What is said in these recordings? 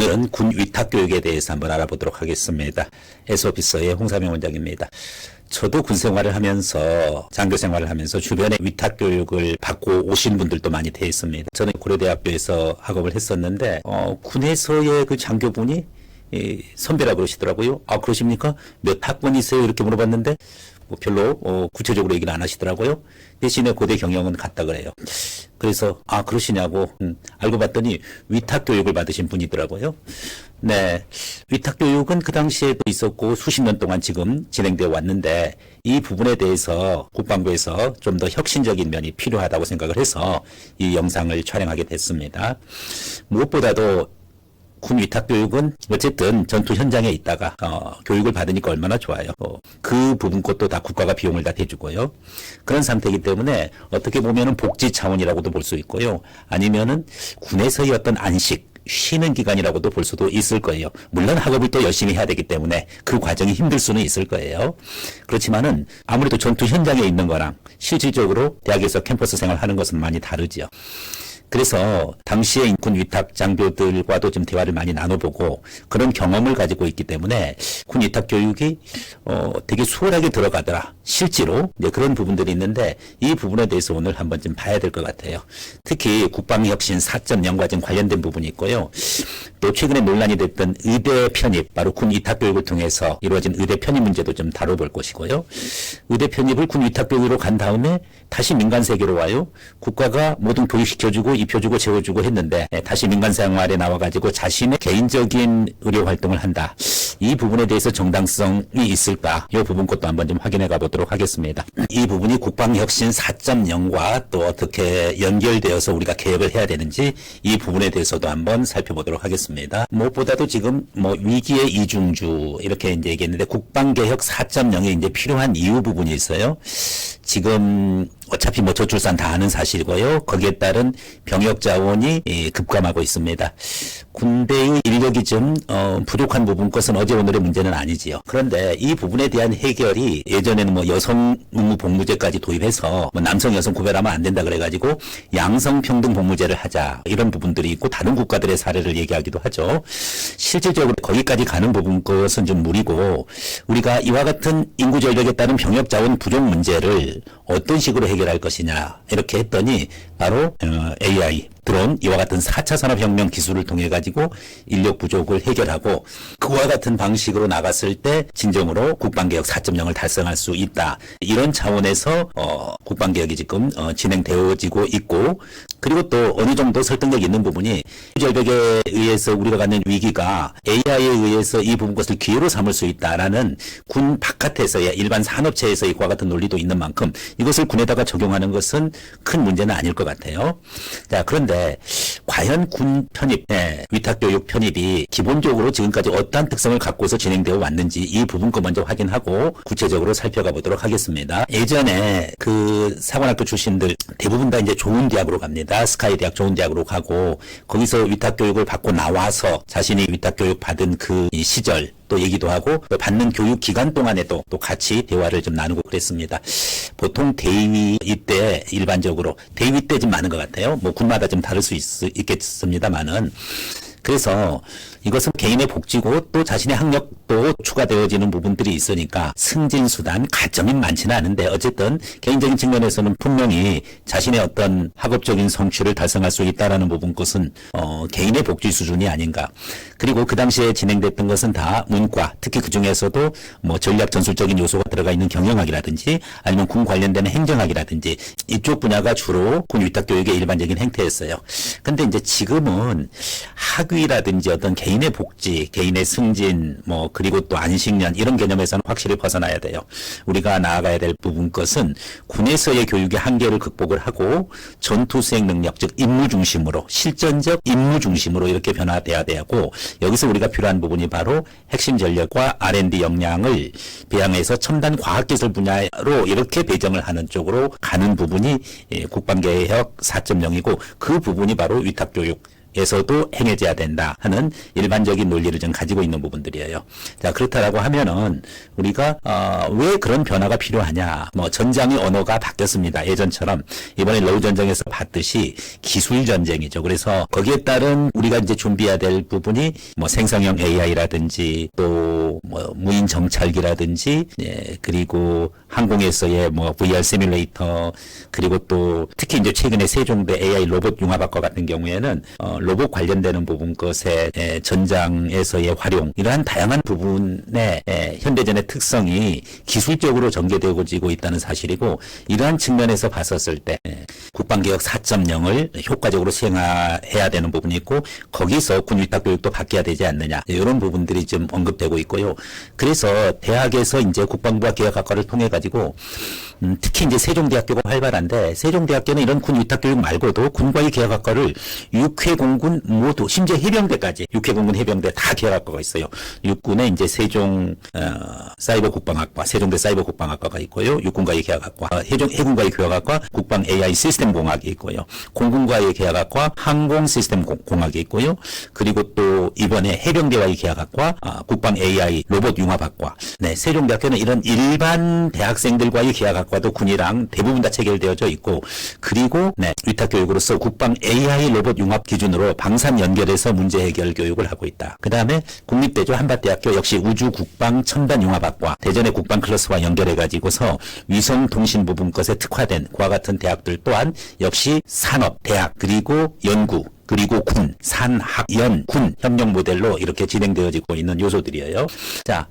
오늘은 군 위탁교육에 대해서 한번 알아보도록 하겠습니다. S오피서의 홍사명 원장입니다. 저도 군 생활을 하면서 장교 생활을 하면서 주변에 위탁교육을 받고 오신 분들도 많이 돼 있습니다. 저는 고려대학교에서 학업을 했었는데 군에서의 그 장교분이 선배라고 그러시더라고요. 아, 그러십니까? 몇 학번이세요? 이렇게 물어봤는데 별로 구체적으로 얘기는 안 하시더라고요. 대신에 고대 경영은 같다 그래요. 그래서 그러시냐고 알고 봤더니 위탁교육을 받으신 분이더라고요. 네, 위탁교육은 그 당시에도 있었고 수십 년 동안 지금 진행되어 왔는데 이 부분에 대해서 국방부에서 좀 더 혁신적인 면이 필요하다고 생각을 해서 이 영상을 촬영하게 됐습니다. 무엇보다도 군 위탁교육은 어쨌든 전투 현장에 있다가 교육을 받으니까 얼마나 좋아요. 그 부분 것도 다 국가가 비용을 다 대주고요. 그런 상태이기 때문에 어떻게 보면은 복지 차원이라고도 볼 수 있고요. 아니면은 군에서의 어떤 안식, 쉬는 기간이라고도 볼 수도 있을 거예요. 물론 학업을 또 열심히 해야 되기 때문에 그 과정이 힘들 수는 있을 거예요. 그렇지만은 아무래도 전투 현장에 있는 거랑 실질적으로 대학에서 캠퍼스 생활하는 것은 많이 다르지요. 그래서 당시에 군 위탁 장교들과도 좀 대화를 많이 나눠보고 그런 경험을 가지고 있기 때문에 군 위탁 교육이 되게 수월하게 들어가더라. 실제로 그런 부분들이 있는데 이 부분에 대해서 오늘 한번 좀 봐야 될 것 같아요. 특히 국방혁신 4.0 과정 관련된 부분이 있고요. 또 최근에 논란이 됐던 의대 편입, 바로 군 위탁 교육을 통해서 이루어진 의대 편입 문제도 좀 다뤄볼 것이고요. 의대 편입을 군 위탁 교육으로 간 다음에 다시 민간 세계로 와요. 국가가 모든 교육시켜주고 입혀주고 재워주고 했는데 다시 민간 생활에 나와가지고 자신의 개인적인 의료 활동을 한다. 이 부분에 대해서 정당성이 있을까? 이 부분 것도 한번 좀 확인해 가보도록 하겠습니다. 이 부분이 국방혁신 4.0과 또 어떻게 연결되어서 우리가 개혁을 해야 되는지 이 부분에 대해서도 한번 살펴보도록 하겠습니다. 무엇보다도 지금 위기의 이중주 이렇게 이제 얘기했는데 국방개혁 4.0에 이제 필요한 이유 부분이 있어요. 지금 어차피 저출산 다 아는 사실이고요. 거기에 따른 병역 자원이 급감하고 있습니다. 군대의 인력이 좀 부족한 부분 것은 어제 오늘의 문제는 아니지요. 그런데 이 부분에 대한 해결이 예전에는 여성 의무 복무제까지 도입해서 남성 여성 구별하면 안 된다 그래가지고 양성평등 복무제를 하자 이런 부분들이 있고 다른 국가들의 사례를 얘기하기도 하죠. 실질적으로 거기까지 가는 부분 것은 좀 무리고 우리가 이와 같은 인구 절벽에 따른 병역 자원 부족 문제를 어떤 식으로 해결할 것이냐 이렇게 했더니 바로 AI, 드론 이와 같은 4차 산업혁명 기술을 통해 가지고 인력 부족을 해결하고 그와 같은 방식으로 나갔을 때 진정으로 국방개혁 4.0을 달성할 수 있다. 이런 차원에서 국방개혁이 지금 진행되어지고 있고 그리고 또 어느 정도 설득력 있는 부분이 절벽에 의해서 우리가 갖는 위기가 AI에 의해서 이 부분 것을 기회로 삼을 수 있다라는 군 바깥에서의 일반 산업체에서의 그와 같은 논리도 있는 만큼 이것을 군에다가 적용하는 것은 큰 문제는 아닐 것 같아요. 자, 그런데 과연 군 편입, 위탁교육 편입이 기본적으로 지금까지 어떠한 특성을 갖고서 진행되어 왔는지 이 부분 거 먼저 확인하고 구체적으로 살펴가 보도록 하겠습니다. 예전에 그 사관학교 출신들 대부분 다 이제 좋은 대학으로 갑니다. 스카이 대학 좋은 대학으로 가고 거기서 위탁교육을 받고 나와서 자신이 위탁교육 받은 그 시절 또 얘기도 하고 받는 교육 기간 동안에도 또 같이 대화를 좀 나누고 그랬습니다. 보통 대위 이때 일반적으로 대위 때 좀 많은 것 같아요. 군마다 좀 다를 수 있겠습니다만은 그래서 이것은 개인의 복지고 또 자신의 학력도 추가되어지는 부분들이 있으니까 승진수단 가점이 많지는 않은데 어쨌든 개인적인 측면에서는 분명히 자신의 어떤 학업적인 성취를 달성할 수 있다라는 부분 것은 개인의 복지 수준이 아닌가. 그리고 그 당시에 진행됐던 것은 다 문과, 특히 그 중에서도 전략 전술적인 요소가 들어가 있는 경영학이라든지 아니면 군 관련된 행정학이라든지 이쪽 분야가 주로 군 위탁교육의 일반적인 행태였어요. 근데 이제 지금은 학위라든지 어떤 개인의 복지, 개인의 승진, 그리고 또 안식년 이런 개념에서는 확실히 벗어나야 돼요. 우리가 나아가야 될 부분 것은 군에서의 교육의 한계를 극복을 하고 전투 수행 능력, 즉 임무 중심으로 실전적 임무 중심으로 이렇게 변화돼야 되고 여기서 우리가 필요한 부분이 바로 핵심 전력과 R&D 역량을 배양해서 첨단 과학기술 분야로 이렇게 배정을 하는 쪽으로 가는 부분이 국방개혁 4.0이고 그 부분이 바로 위탁교육 교육에서도 행해져야 된다 하는 일반적인 논리를 좀 가지고 있는 부분들이에요. 자, 그렇다라고 하면은 우리가 왜 그런 변화가 필요하냐? 뭐 전장의 언어가 바뀌었습니다. 예전처럼 이번에 러우 전쟁에서 봤듯이 기술 전쟁이죠. 그래서 거기에 따른 우리가 이제 준비해야 될 부분이 뭐 생성형 AI라든지 또 뭐 무인 정찰기라든지 그리고 항공에서의 뭐 VR 시뮬레이터 그리고 또 특히 이제 최근에 세종대 AI 로봇 융합학과 같은 경우에는 로봇 관련되는 부분 것의 전장에서의 활용 이러한 다양한 부분의 현대전의 특성이 기술적으로 전개되어지고 있다는 사실이고 이러한 측면에서 봤었을 때 국방개혁 4.0을 효과적으로 시행해야 되는 부분이 있고 거기서 군위탁교육도 바뀌어야 되지 않느냐 이런 부분들이 좀 언급되고 있고요. 그래서 대학에서 이제 국방부와 개혁학과를 통해 가지고 특히 이제 세종대학교가 활발한데 세종대학교는 이런 군 위탁교육 말고도 군과의 개혁학과를 육해공군 모두 심지어 해병대까지 육해공군 해병대 다 개혁학과가 있어요. 육군에 이제 세종 사이버 국방학과 세종대 사이버 국방학과가 있고요. 육군과의 개혁학과 해군과의 개혁학과 국방 AI 시스템 공학이 있고요. 공군과의 개혁학과 항공 시스템 공학이 있고요. 그리고 또 이번에 해병대와의 개혁학과 국방 AI 로봇 융합학과 세종대학교는 이런 일반 대학생들과의 개혁학과도 군이랑 대부분 다 체결되어져 있고 그리고 위탁교육으로서 국방 AI 로봇 융합 기준으로 방산 연결해서 문제 해결 교육을 하고 있다. 그 다음에 국립대죠 한밭대학교 역시 우주국방 첨단 융합학과 대전의 국방 클러스와 연결해가지고서 위성통신 부분 것에 특화된 그와 같은 대학들 또한 역시 산업, 대학 그리고 연구 그리고 군, 산, 학, 연, 군 협력 모델로 이렇게 진행되어지고 있는 요소들이에요. 자,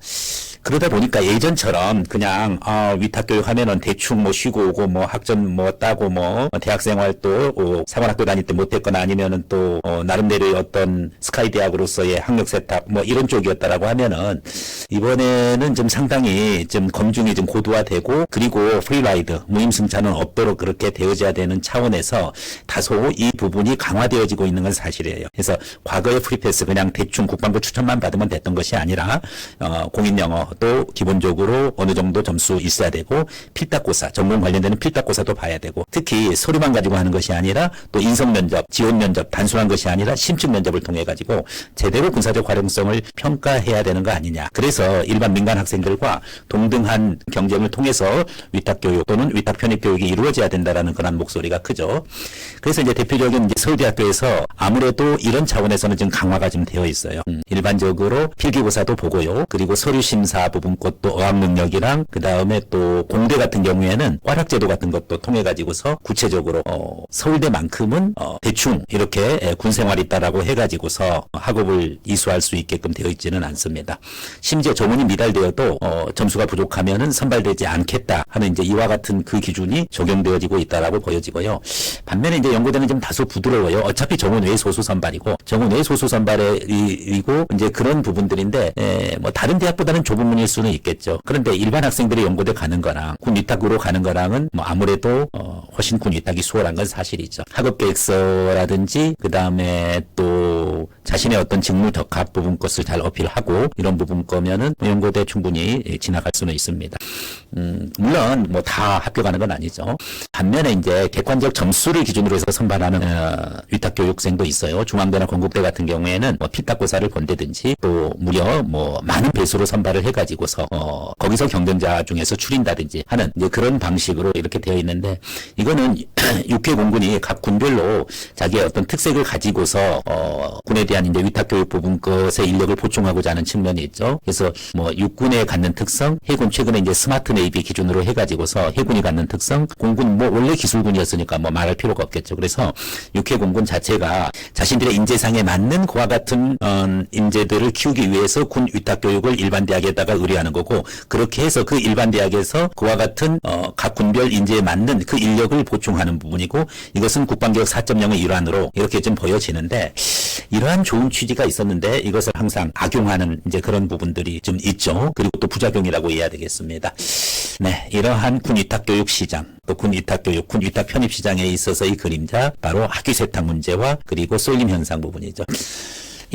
그러다 보니까 예전처럼 그냥 위탁교육 하면은 대충 뭐 쉬고 오고 뭐 학점 뭐 따고 뭐 대학생활 또 사관학교 다닐 때 못했거나 아니면은 또 나름대로의 어떤 스카이 대학으로서의 학력 세탁 뭐 이런 쪽이었다라고 하면은 이번에는 좀 상당히 좀 검증이 좀 고도화되고 그리고 프리라이드 무임승차는 없도록 그렇게 되어져야 되는 차원에서 다소 이 부분이 강화되어지고 있는 건 사실이에요. 그래서 과거의 프리패스 그냥 대충 국방부 추천만 받으면 됐던 것이 아니라 공인영어 또 기본적으로 어느 정도 점수 있어야 되고 필탁고사 전공 관련되는 필탁고사도 봐야 되고 특히 서류만 가지고 하는 것이 아니라 또 인성면접 지원면접 단순한 것이 아니라 심층면접을 통해 가지고 제대로 군사적 활용성을 평가해야 되는 거 아니냐. 그래서 일반 민간 학생들과 동등한 경쟁을 통해서 위탁교육 또는 위탁편입교육이 이루어져야 된다라는 그런 목소리가 크죠. 그래서 이제 대표적인 이제 서울대학교에서 아무래도 이런 차원에서는 좀 강화가 좀 되어 있어요. 일반적으로 필기고사도 보고요. 그리고 서류심사 부분 것도 어학 능력이랑 그 다음에 또 공대 같은 경우에는 꽈락제도 같은 것도 통해 가지고서 구체적으로 서울대만큼은 대충 이렇게 군생활이 있다라고 해가지고서 학업을 이수할 수 있게끔 되어 있지는 않습니다. 심지어 조문이 미달되어도 점수가 부족하면은 선발되지 않겠다 하는 이제 이와 같은 그 기준이 적용되어지고 있다라고 보여지고요. 반면에 이제 연고대는 좀 다소 부드러워요. 어차피 정원 외 소수 선발이고 정원 외 소수 선발이고 이제 그런 부분들인데 뭐 다른 대학보다는 좁은 문일 수는 있겠죠. 그런데 일반 학생들이 연고대 가는 거랑 군 위탁으로 가는 거랑은 뭐 아무래도 훨씬 군 위탁이 수월한 건 사실이죠. 학업 계획서라든지 그 다음에 또 자신의 어떤 직무 적합 부분 것을 잘 어필하고 이런 부분 거면은 연고대 충분히 지나갈 수는 있습니다. 물론 뭐 다 합격하는 건 아니죠. 반면에 이제 객관적 점수를 기준으로 해서 선발하는 위탁교육생도 있어요. 중앙대나 건국대 같은 경우에는 뭐 필탁고사를 본다든지 또 무려 뭐 많은 배수로 선발을 해가지고서 거기서 경쟁자 중에서 추린다든지 하는 이제 그런 방식으로 이렇게 되어 있는데 이거는 육해공군이 각 군별로 자기의 어떤 특색을 가지고서 군에 대한 이제 위탁교육 부분 것의 인력을 보충하고자 하는 측면이 있죠. 그래서 뭐 육군에 갖는 특성, 해군 최근에 이제 스마트 네이비 기준으로 해가지고서 해군이 갖는 특성, 공군 뭐 원래 기술군이었으니까 뭐 말할 필요가 없겠죠. 그래서 육해공군 자체가 자신들의 인재상에 맞는 그와 같은 인재들을 키우기 위해서 군 위탁교육을 일반 대학에다가 의뢰하는 거고 그렇게 해서 그 일반 대학에서 그와 같은 각 군별 인재에 맞는 그 인력을 보충하는 부분이고 이것은 국방개혁 4.0의 일환으로 이렇게 좀 보여지는데 이러한 좋은 취지가 있었는데 이것을 항상 악용하는 이제 그런 부분들이 좀 있죠. 그리고 또 부작용이라고 이해해야 되겠습니다. 네, 이러한 군 위탁교육 시장, 또 군 위탁교육, 군 위탁 편입 시장에 있어서의 그림자 바로 학위 세탁 문제와 그리고 쏠림 현상 부분이죠.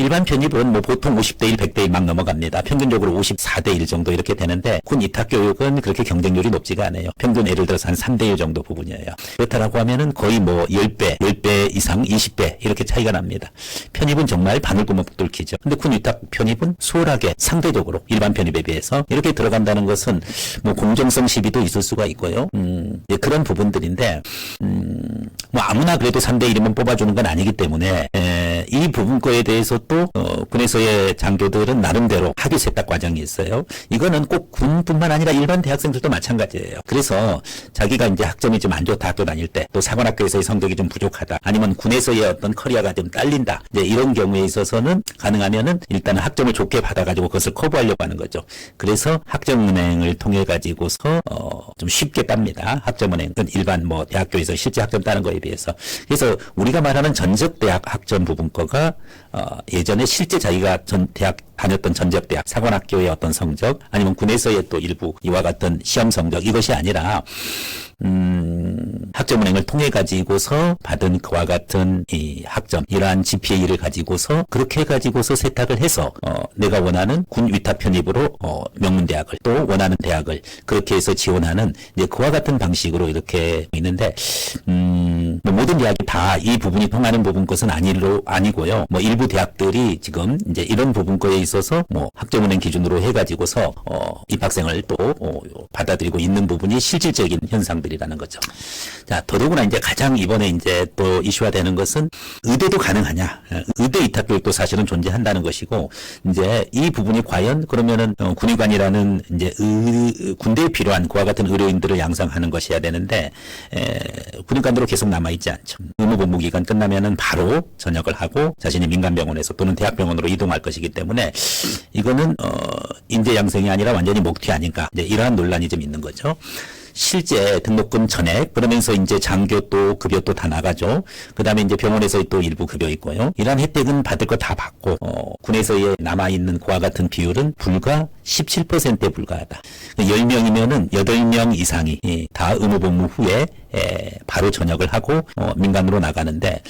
일반 편입은 뭐 보통 50대 1, 100대 1 막 넘어갑니다. 평균적으로 54대 1 정도 이렇게 되는데 군 위탁교육은 그렇게 경쟁률이 높지가 않아요. 평균 예를 들어서 한 3대 1 정도 부분이에요. 그렇다라고 하면은 거의 뭐 10배 이상 20배 이렇게 차이가 납니다. 편입은 정말 바늘구멍 뚫기죠. 근데 군 위탁 편입은 수월하게 상대적으로 일반 편입에 비해서 이렇게 들어간다는 것은 뭐 공정성 시비도 있을 수가 있고요. 예, 그런 부분들인데 뭐 아무나 그래도 3대 1이면 뽑아주는 건 아니기 때문에 이 부분 거에 대해서 또 군에서의 장교들은 나름대로 학위 세탁 과정이 있어요. 이거는 꼭 군뿐만 아니라 일반 대학생들도 마찬가지예요. 그래서 자기가 이제 학점이 좀 안 좋다 학교 다닐 때 또 사관학교에서의 성적이 좀 부족하다 아니면 군에서의 어떤 커리어가 좀 딸린다 이제 이런 경우에 있어서는 가능하면은 일단은 학점을 좋게 받아가지고 그것을 커버하려고 하는 거죠. 그래서 학점은행을 통해 가지고서 좀 쉽게 땁니다. 학점은행 일반 뭐 대학교에서 실제 학점 따는 거에 비해서. 그래서 우리가 말하는 전적대학 학점 부분 거가 예전에 실제 자기가 대학 다녔던 전적대학 사관학교의 어떤 성적 아니면 군에서의 또 일부 이와 같은 시험 성적 이것이 아니라 학점은행을 통해 가지고서 받은 그와 같은 이 학점 이러한 GPA를 가지고서 그렇게 가지고서 세탁을 해서 내가 원하는 군 위탁 편입으로 명문대학을 또 원하는 대학을 그렇게 해서 지원하는 이제 그와 같은 방식으로 이렇게 있는데 뭐 모든 대학이 다 이 부분이 통하는 부분 것은 아니고요. 뭐 일부 대학들이 지금 이제 이런 부분 거에 있어서 뭐 학점은행 기준으로 해가지고서 입학생을 또 받아들이고 있는 부분이 실질적인 현상들이라는 거죠. 자, 더더구나 이제 가장 이번에 이제 또 이슈화되는 것은 의대도 가능하냐? 의대 위탁 교육도 사실은 존재한다는 것이고 이제 이 부분이 과연 그러면은 군의관이라는 이제 군대에 필요한 그와 같은 의료인들을 양성하는 것이어야 되는데 군의관으로 계속 남아 있지 않죠. 의무복무 기간 끝나면은 바로 전역을 하고 자신이 민간병원에서 또는 대학병원으로 이동할 것이기 때문에 이거는 인재 양성이 아니라 완전히 목튀 아닌가 이제 이러한 논란이 좀 있는 거죠. 실제 등록금 전액 그러면서 이제 장교 또 급여 또 다 나가죠. 그다음에 이제 병원에서 또 일부 급여 있고요. 이러한 혜택은 받을 거 다 받고 군에서의 남아 있는 그와 같은 비율은 불과 17%에 불과하다. 10명이면은 8명 이상이 다 의무복무 후에 바로 전역을 하고 민간으로 나가는데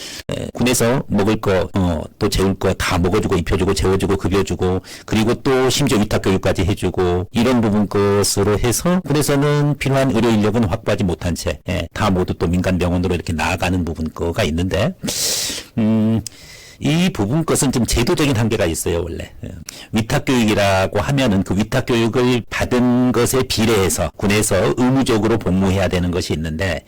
군에서 먹을 거 또 재울 거 다 먹어주고 입혀주고 재워주고 급여주고 그리고 또 심지어 위탁교육까지 해주고 이런 부분 것으로 해서 군에서는 필요한 의료 인력은 확보하지 못한 채 다 모두 또 민간병원으로 이렇게 나아가는 부분 거가 있는데 이 부분 것은 좀 제도적인 한계가 있어요, 원래. 위탁교육이라고 하면은 그 위탁교육을 받은 것에 비례해서 군에서 의무적으로 복무해야 되는 것이 있는데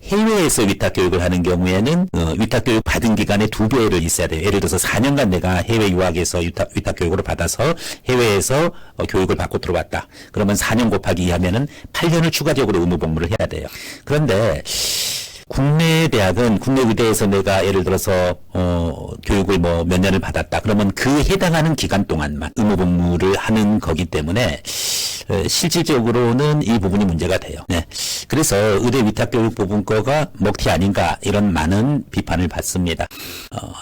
해외에서 위탁교육을 하는 경우에는 위탁교육 받은 기간의 2배를 있어야 돼요. 예를 들어서 4년간 내가 해외 유학에서 위탁교육을 받아서 해외에서 교육을 받고 들어왔다. 그러면 4년 곱하기 2 하면은 8년을 추가적으로 의무복무를 해야 돼요. 그런데 국내 대학은 국내 의대에서 내가 예를 들어서 교육을 뭐 몇 년을 받았다. 그러면 그 해당하는 기간 동안만 의무복무를 하는 거기 때문에 실질적으로는 이 부분이 문제가 돼요. 네. 그래서 의대 위탁교육 부분 거가 먹튀 아닌가 이런 많은 비판을 받습니다.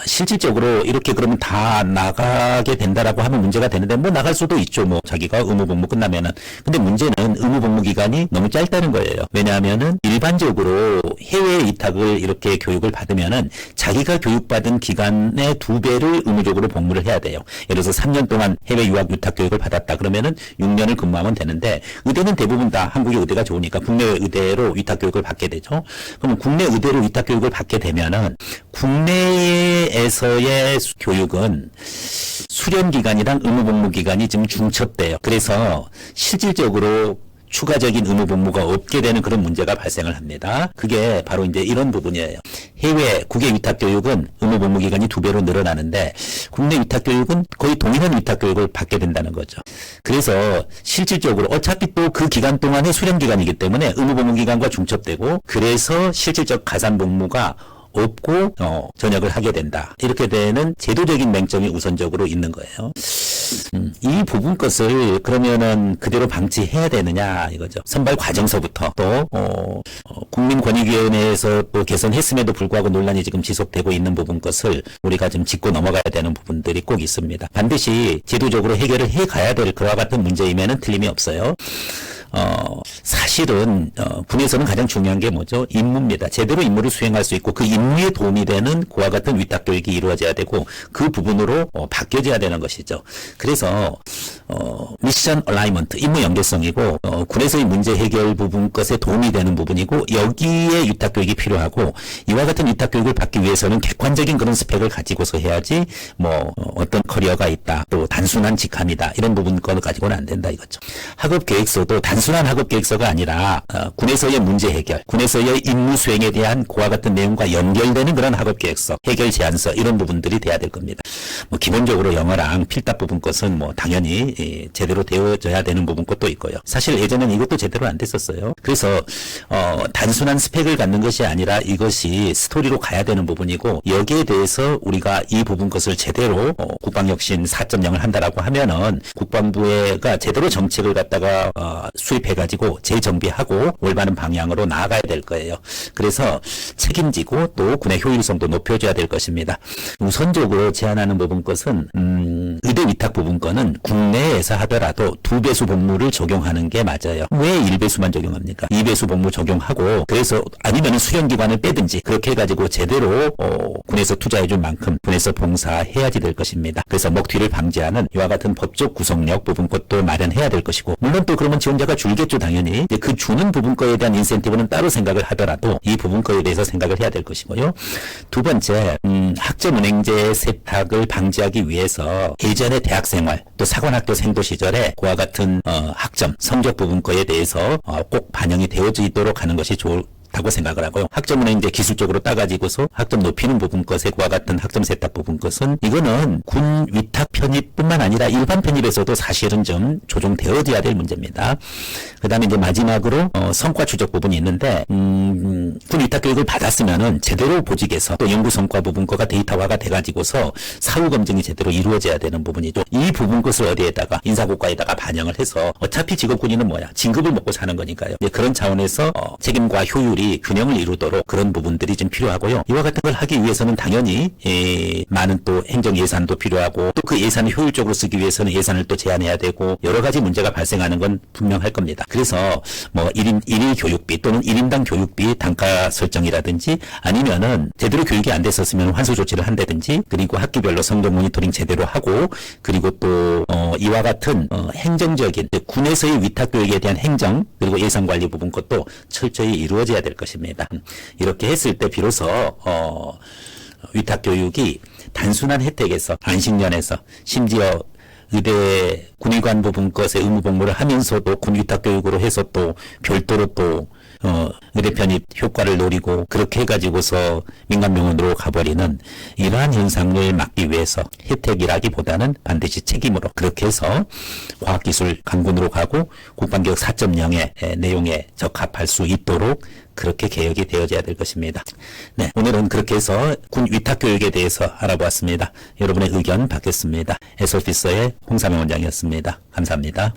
실질적으로 이렇게 그러면 다 나가게 된다라고 하면 문제가 되는데 뭐 나갈 수도 있죠. 뭐 자기가 의무복무 끝나면은. 근데 문제는 의무복무 기간이 너무 짧다는 거예요. 왜냐하면은 일반적으로 해외 위탁을 이렇게 교육을 받으면은 자기가 교육받은 기간의 2배를 의무적으로 복무를 해야 돼요. 예를 들어서 3년 동안 해외 유학 위탁 교육을 받았다 그러면은 6년을 근무하면 되는데 의대는 대부분 다 한국의 의대가 좋으니까 국내 의대로 위탁 교육을 받게 되죠. 그러면 국내 의대로 위탁 교육을 받게 되면은 국내에서의 교육은 수련 기간이랑 의무 복무 기간이 좀 중첩돼요. 그래서 실질적으로 추가적인 의무 복무가 없게 되는 그런 문제가 발생을 합니다. 그게 바로 이제 이런 부분이에요. 해외 국외 위탁 교육은 의무 복무 기간이 2배로 늘어나는데 국내 위탁 교육은 거의 동일한 위탁 교육을 받게 된다는 거죠. 그래서 실질적으로 어차피 또 그 기간 동안의 수련 기간이기 때문에 의무 복무 기간과 중첩되고 그래서 실질적 가산 복무가 없고 전역을 하게 된다. 이렇게 되는 제도적인 맹점이 우선적으로 있는 거예요. 이 부분 것을 그러면은 그대로 방치해야 되느냐 이거죠. 선발 과정서부터 또 국민권익위원회에서 또 개선했음에도 불구하고 논란이 지금 지속되고 있는 부분 것을 우리가 좀 짚고 넘어가야 되는 부분들이 꼭 있습니다. 반드시 제도적으로 해결을 해가야 될 그와 같은 문제임에는 틀림이 없어요. 사실은 군에서는 가장 중요한 게 뭐죠? 임무입니다. 제대로 임무를 수행할 수 있고 그 임무에 도움이 되는 그와 같은 위탁 교육이 이루어져야 되고 그 부분으로 바뀌어져야 되는 것이죠. 그래서 미션 얼라이먼트, 임무 연계성이고 군에서의 문제 해결 부분 것에 도움이 되는 부분이고 여기에 위탁 교육이 필요하고 이와 같은 위탁 교육을 받기 위해서는 객관적인 그런 스펙을 가지고서 해야지 어떤 커리어가 있다, 또 단순한 직함이다 이런 부분 걸 가지고는 안 된다 이거죠. 학업 계획서도 단순한 학업 계획서가 아니라 군에서의 문제 해결, 군에서의 임무 수행에 대한 그와 같은 내용과 연결되는 그런 학업 계획서, 해결 제안서 이런 부분들이 돼야 될 겁니다. 기본적으로 영어랑 필답 부분 것은 당연히 제대로 되어져야 되는 부분 것도 있고요. 사실 예전에는 이것도 제대로 안 됐었어요. 그래서 단순한 스펙을 갖는 것이 아니라 이것이 스토리로 가야 되는 부분이고 여기에 대해서 우리가 이 부분 것을 제대로 국방혁신 4.0을 한다라고 하면은 국방부가 제대로 정책을 갖다가 수립해가지고 재정비하고 올바른 방향으로 나아가야 될 거예요. 그래서 책임지고 또 군의 효율성도 높여줘야 될 것입니다. 우선적으로 제안하는 부분 것은 의대 위탁 부분 거는 국내에서 하더라도 2배수 복무를 적용하는 게 맞아요. 왜 1배수만 적용합니까? 2배수 복무 적용하고 그래서 아니면 수련기관을 빼든지 그렇게 해가지고 제대로 군에서 투자해준 만큼 군에서 봉사해야지 될 것입니다. 그래서 먹튀를 방지하는 이와 같은 법적 구성력 부분 것도 마련해야 될 것이고 물론 또 그러면 지원자가 줄겠죠 당연히. 그 주는 부분 거에 대한 인센티브는 따로 생각을 하더라도 이 부분 거에 대해서 생각을 해야 될 것이고요. 두 번째 학점 은행제 세탁을 방지하기 위해서 예전의 대학생활 또 사관학교 생도 시절에 그와 같은 학점 성적 부분 거에 대해서 꼭 반영이 되어지도록 하는 것이 다고 생각을 하고요. 학점은 이제 기술적으로 따가지고서 학점 높이는 부분 것에 그와 같은 학점 세탁 부분 것은 이거는 군 위탁 편입뿐만 아니라 일반 편입에서도 사실은 좀 조정되어져야 될 문제입니다. 그 다음에 이제 마지막으로 성과 추적 부분이 있는데 군 위탁 교육을 받았으면은 제대로 보직에서 또 연구 성과 부분 거가 데이터화가 돼가지고서 사후 검증이 제대로 이루어져야 되는 부분이죠. 이 부분 것을 어디에다가 인사고과에다가 반영을 해서 어차피 직업군인은 뭐야? 진급을 먹고 사는 거니까요. 그런 차원에서 책임과 효율이 균형을 이루도록 그런 부분들이 좀 필요하고요. 이와 같은 걸 하기 위해서는 당연히 많은 또 행정 예산도 필요하고 또 그 예산을 효율적으로 쓰기 위해서는 예산을 또 제한해야 되고 여러 가지 문제가 발생하는 건 분명할 겁니다. 그래서 1일 교육비 또는 1인당 교육비 단가 설정이라든지 아니면은 제대로 교육이 안 됐었으면 환수 조치를 한다든지 그리고 학기별로 성적 모니터링 제대로 하고 그리고 또 이와 같은 행정적인 군에서의 위탁 교육에 대한 행정 그리고 예산 관리 부분 것도 철저히 이루어져야 될 것입니다. 이렇게 했을 때 비로소 위탁 교육이 단순한 혜택에서 안식년에서 심지어 의대 군의관 부분 것의 의무 복무를 하면서도 군 위탁 교육으로 해서 또 별도로 또 의대 편입 효과를 노리고 그렇게 해가지고서 민간병원으로 가버리는 이러한 현상을 막기 위해서 혜택이라기보다는 반드시 책임으로 그렇게 해서 과학기술 강군으로 가고 국방개혁 4.0의 내용에 적합할 수 있도록 그렇게 개혁이 되어져야 될 것입니다. 네, 오늘은 그렇게 해서 군 위탁 교육에 대해서 알아보았습니다. 여러분의 의견 받겠습니다. S오피서의 홍삼영 원장이었습니다. 감사합니다.